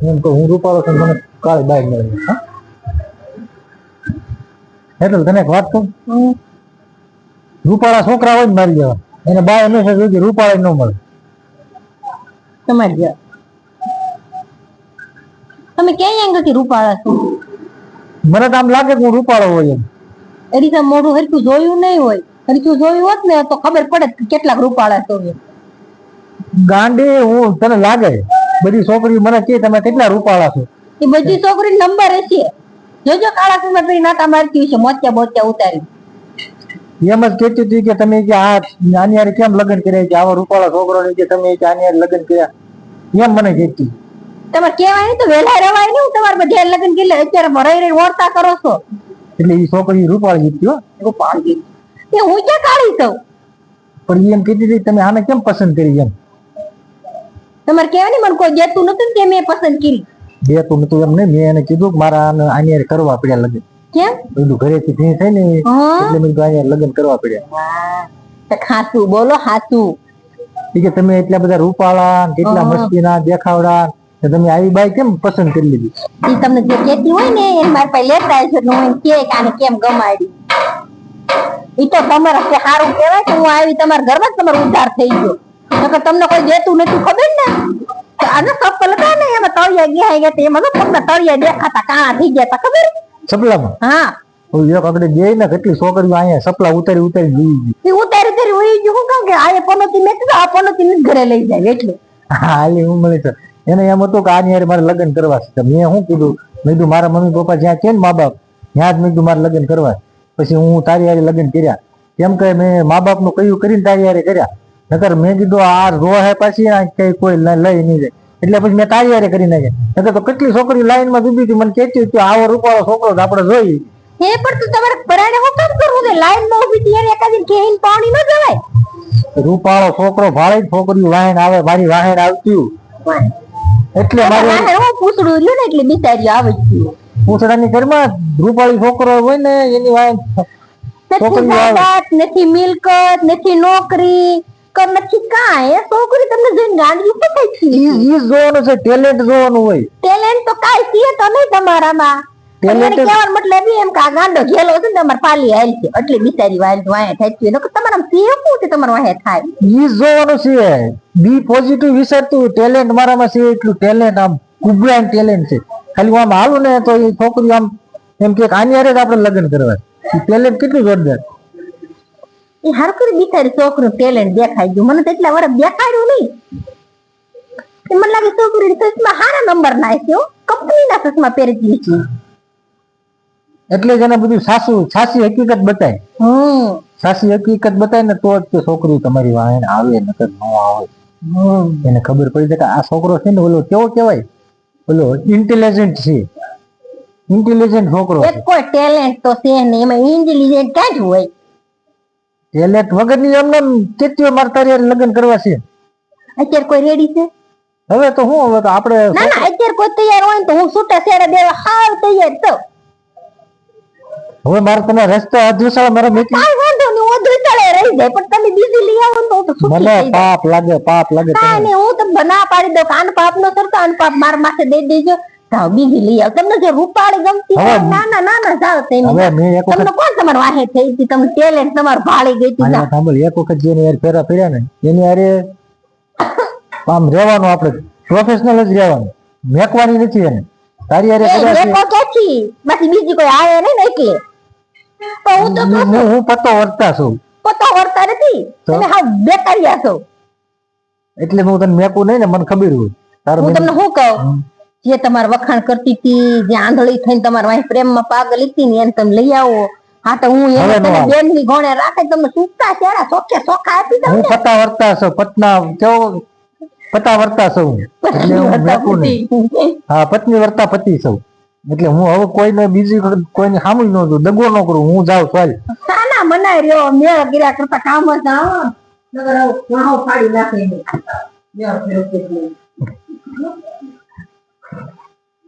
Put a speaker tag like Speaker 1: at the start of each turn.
Speaker 1: એમ તો હું રૂપાળો છું, મને કાળી બાઈ મળે. એટલે તને એક વાત કહું, રૂપાળા છોકરા હોય ને મારી જેવા, એને બાય હંમેશા જોઈતી રૂપાળા ન મળે.
Speaker 2: તમારી જેવા તમે ક્યાં એંગલથી રૂપાળા છો?
Speaker 1: મને તો આમ લાગે કે હું રૂપાળો હોય એમ.
Speaker 2: એની મોઢું હરખું જોયું નહીં હોય. હરખું જોયું હોત ને તો ખબર પડે કેટલાક રૂપાળા છો.
Speaker 1: ગાંડી હું તને લાગે બધી છોકરીઓ મને કે તમે કેટલા રૂપાળા છો.
Speaker 2: એ બધી છોકરી નંબર હશે. જોજો કાળા કુમાર ભાઈ નાટા મારતી હશે, મોત્યા બોત્યા ઉતારી.
Speaker 1: એમ જ કેતી હતી કે તમે કે આ આની હારે કેમ લગ્ન કર્યા, કે આવા રૂપાળા છોકરો ને કે તમે કે આની હારે લગ્ન કર્યા, એમ મને કહેતી.
Speaker 2: તમારે કેવાય નહીં તો વેલા રવાય નહીં. તમારે બધા લગ્ન કરી અત્યારે ભરાઈ રહી ઓરતા કરો છો.
Speaker 1: એટલે એ છોકરી રૂપાળી હતી.
Speaker 2: રૂપાળી એ હું ક્યાં કાળી છું?
Speaker 1: પણ એમ કહેતી હતી તમે આને કેમ પસંદ કરી એમ.
Speaker 2: તમારે કેવાય નહીં મને કોઈ દેતું નતું કે મેં પસંદ કરી.
Speaker 1: દેતું નતું એમ નહીં, મેં એને કીધું કે મારા આની હારે કરવા પડ્યા લગ્ન.
Speaker 2: કેમ?
Speaker 1: પેલું ઘરેથી ફી થાય ને એટલે મેં આની હારે લગ્ન કરવા પડ્યા.
Speaker 2: હાચું બોલો, હાચું.
Speaker 1: કે તમે એટલા બધા રૂપાળા કેટલા મસ્તીના દેખાવડા, તમે આવી બાઈ કેમ પસંદ કરી લીધી?
Speaker 2: એ તમને જે કહેતી હોય ને એને મારી પાસે લેતા આવજો ને હું કે આને કેમ ગમાડી. એ તો તમારે સારું કહેવાય કે હું આવી તમારા ઘરમાં જ તમારો ઉદ્ધાર થઈ ગયો. નકર તમને કોઈ દેતું નથી ખબર ને. આને સપલ હતા ને એમાં તળિયા ગયા એમાં તો તમને તળિયા દેખાતા કાણા થઈ ગયા તા ખબર?
Speaker 1: સપલામાં? હા. એક આગળ જઈ ને કેટલી છોકરીઓ અહીંયા સપલા ઉતારી ઉતારી જોઈ ગઈ.
Speaker 2: ઉતારી ઉઈ ગયું. હું કહું કે આ પનોતી મેં કીધું આ પનોતી ઘરે લઈ જાય એટલે.
Speaker 1: હા હું મળી છે. એને એમ હતું કે આની હારે મારે લગ્ન કરવા છે. મેં શું કીધું, મેં કીધું મારા મમ્મી પપ્પા જ્યાં કે ને મા બાપ ત્યાં જ મેં કીધું મારે લગ્ન કરવા. પછી હું તારી હારે લગ્ન કર્યા. કેમ કે મેં મા બાપ નું કયું કરીને તારી હારે કર્યા. નકર મેં કીધું આ રો હે પાછી કઈ કોઈ લઈ નહીં જાય એટલે પછી મેં તારી હારે કરી નાખ્યા. નકર તો કેટલી છોકરી લાઈન માં દીધી હતી, મને કહેતી હતી આવો રૂપાળો છોકરો આપણે જોઈ.
Speaker 2: હે પણ તું તમારે પરાણે હું કામ કરવું છે? લાઈન માં ઉભી ત્યારે એકાદી કેઈન પાણી ન જવાય.
Speaker 1: રૂપાળો છોકરો ભાળે છોકરી વાહન આવે, મારી વાહન આવતી એટલે મારે
Speaker 2: હું પૂછડું રહ્યું ને એટલે બિચારી આવે છે.
Speaker 1: પૂછડાની ઘરમાં રૂપાળી છોકરો હોય ને એની વાહન
Speaker 2: નથી મિલકત, નથી નોકરી, નથી કાંઈ. છોકરી તમને જોઈને ગાંડી ઉપર થઈ છે.
Speaker 1: ઈ જોવાનું છે, ટેલેન્ટ જોવાનું હોય.
Speaker 2: ટેલેન્ટ તો કાંઈ છે તો નહીં તમારામાં. ટેલેન્ટ કહેવાનો મતલબ એમ કે આ ગાંડો ઘેલો છે ને તમારે પાલી હાલ છે એટલે બિચારી વાહે થાય છે. તમારા છે શું છે તમારે વાહે થાય
Speaker 1: ઈ જોવાનું છે. B positive વિચારતું. ટેલેન્ટ મારામાં છે એટલું ટેલેન્ટ, આમ કુબરાન ટેલેન્ટ છે. ખાલી હું આમ હાલું ને તો એ છોકરી આમ એમ કે આની હારે જ આપણે લગ્ન કરવા. ટેલેન્ટ કેટલું જોરદાર.
Speaker 2: એ હાર કરી બિચારી છોકરું ટેલેન્ટ દેખાઈ ગયું. મને તો એટલા વર્ષ દેખાડ્યું નહીં. મને લાગે છોકરી ચશ્મા સારા નંબર ના છે, કંપનીના ચશ્મા પહેરતી છે.
Speaker 1: એટલે જ એને બધું સાચી હકીકત બતાય. સાચી હકીકત બતાય ને તો જ છોકરી તમારી વાહન આવે, નકર ન આવે. એને ખબર પડી જાય કે આ છોકરો છે ને ઓલો કેવો કેવાય, ઓલો ઇન્ટેલિજન્ટ છે. ઇન્ટેલિજન્ટ છોકરો છે.
Speaker 2: કોઈ ટેલેન્ટ તો છે ને એમાં ઇન્ટેલિજન્ટ ક્યાં જ હોય?
Speaker 1: ટેલેન્ટ વગરની એમને કેટલી મારે તારી લગ્ન કરવા છે.
Speaker 2: અત્યારે કોઈ રેડી છે?
Speaker 1: હવે તો હું હવે તો આપણે
Speaker 2: ના ના અત્યારે કોઈ તૈયાર હોય ને તો હું છૂટા છેડા દેવા હાવ તૈયાર તો.
Speaker 1: હવે મારે તમે રસ્તા અધુસાળ મારે મેકી
Speaker 2: કાઈ વાંધો નહીં, અધુસાળે રહી જાય પણ તમે બીજી લઈ આવો તો છૂટી
Speaker 1: મને પાપ લાગે
Speaker 2: કાઈ નહીં. હું તમને બના પાડી દઉં કાન પાપ નો કરતો આન પાપ માર માથે દઈ દેજો. જાવ બીજી લઈ આવ. તમને જો રૂપાળી ગમતી હોય ના ના જાવ તેની.
Speaker 1: હવે મેં એક
Speaker 2: તમને કોણ તમાર વાહે થઈ હતી? તમને ટેલેન્ટ તમાર ભાળી ગઈ હતી.
Speaker 1: સાંભળ, એક વખત જેની યાર ફેરા ફેર્યા ને એની યારે આમ રહેવાનું, આપણે પ્રોફેશનલ જ રહેવાનું, મેકવાની નથી એને. તારી યારે
Speaker 2: મેકો કેથી બાકી બીજી કોઈ આવે નહીં ને એટલે તો
Speaker 1: હું પતો વર્તા છું.
Speaker 2: પતો વર્તા નથી, તમે હાવ બેકારિયા છો.
Speaker 1: એટલે હું તને મેકું નહીં ને, મને ખબર હોય.
Speaker 2: હું તમને શું કહું, જે તમારે વખાણ કરતી હતી, જે આંધળી થઈને તમારા વાહી પ્રેમમાં પાગલ હતી ને એને તમે લઈ આવો. હા તો હું એને બેન ની ગોણે રાખે તમને સુકતા ચેડા સોખે સોખા આપી દઉં.
Speaker 1: હું પતા વર્તા છું, પટના કેવો પતા વર્તા છું એટલે હું મેકું નહીં. હા પત્ની વર્તા પતિ છું એટલે હું હવે કોઈને બીજી કોઈને સામું ન દઉં, દગો ન કરું. હું જાઉં ચાલ
Speaker 2: સાના મનાઈ રહ્યો મેળ ગિરા કરતા કામ જ આવો નગર આવો ફાડી નાખે.